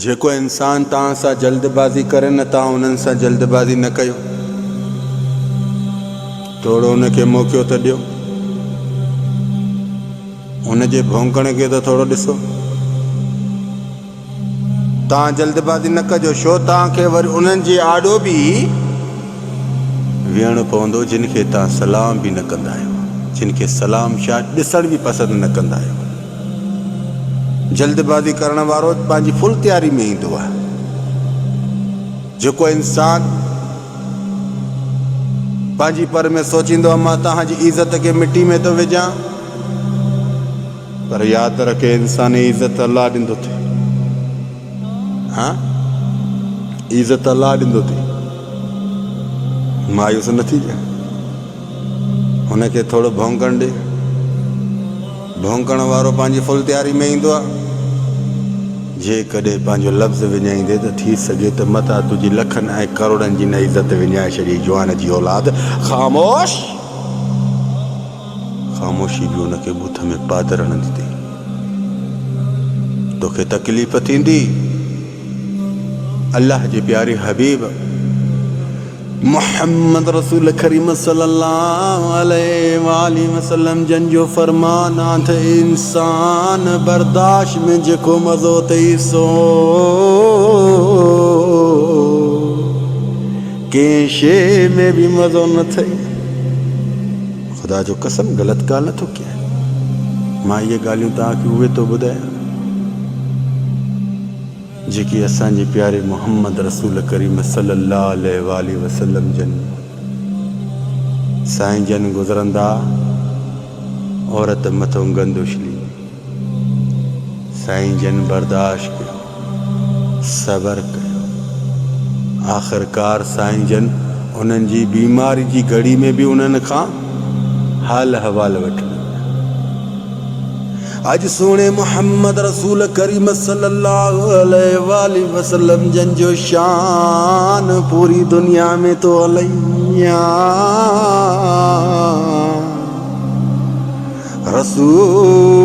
जेको इंसान तव्हां सां जल्दबाज़ी करे न, तव्हां उन्हनि सां जल्दबाज़ी न कयो। थोरो उनखे मौक़ो त ॾियो, उनजे भौंकण खे त थोरो ॾिसो। तव्हां जल्दबाज़ी न कजो, छो तव्हांखे वरी उन्हनि जे आॾो बि विहणो पवंदो जिन खे तव्हां सलाम बि न कंदा आहियो, जिन खे सलाम शायदि ॾिसण बि पसंदि न कंदा आहियो। जल्दबाज़ी करण वारो पंहिंजी फुल तयारी में ईंदो आहे। जेको इंसान पंहिंजी पर में सोचींदो आहे मां तव्हांजी इज़त खे मिटी में थो विझां, पर यादि रखे इंसान जी इज़त अलाह ॾींदो अथई। हाँ, इज़त अलाह ॾींदो अथई, मायूस न थी जाए। हुनखे थोरो भौंकण ॾे, भौंकण वारो पंहिंजी फुल तयारी में ईंदो आहे। जेकॾहिं पंहिंजो लफ़्ज़ विञाईंदे त थी सघे त मथां तुंहिंजी लखनि ऐं करोड़नि जी न इज़त विञाए छॾी। जवान जी औलाद ख़ामोश, ख़ामोशी बि हुनखे बुथ में पादर हणंदी अथई। तोखे तकलीफ़ थींदी, अल्लाह जे प्यारे हबीब मोहम्मद रसूल करीम सल्लल्लाहु अलैहि वसल्लम जन जो फरमान आहे त इंसान बर्दाश्त में जेको मज़ो अथई सो कंहिं शइ में बि मज़ो न अथई। ख़ुदा जो कसम ग़लति ॻाल्हि नथो कयां, मां इहे ॻाल्हियूं तव्हांखे उहे थो ॿुधायां जेकी असांजे प्यारे मोहम्मद रसूल करीम सल्लल्लाहु अलैहि वसल्लम जन साईं जन गुज़रंदा, औरत मथों गंद उछली, साईं जन बर्दाश्त कयो, सबर कयो। आख़िरकार साईं जन उन्हनि जी बीमारी जी घड़ी में बि उन्हनि खां हाल हवाल वठियो। अॼु सुहिणे मोहम्मद रसूल करीम सल्लल्लाहु अलैहि वसल्लम जन जो शान पूरी दुनिया में तो हलई। रसूल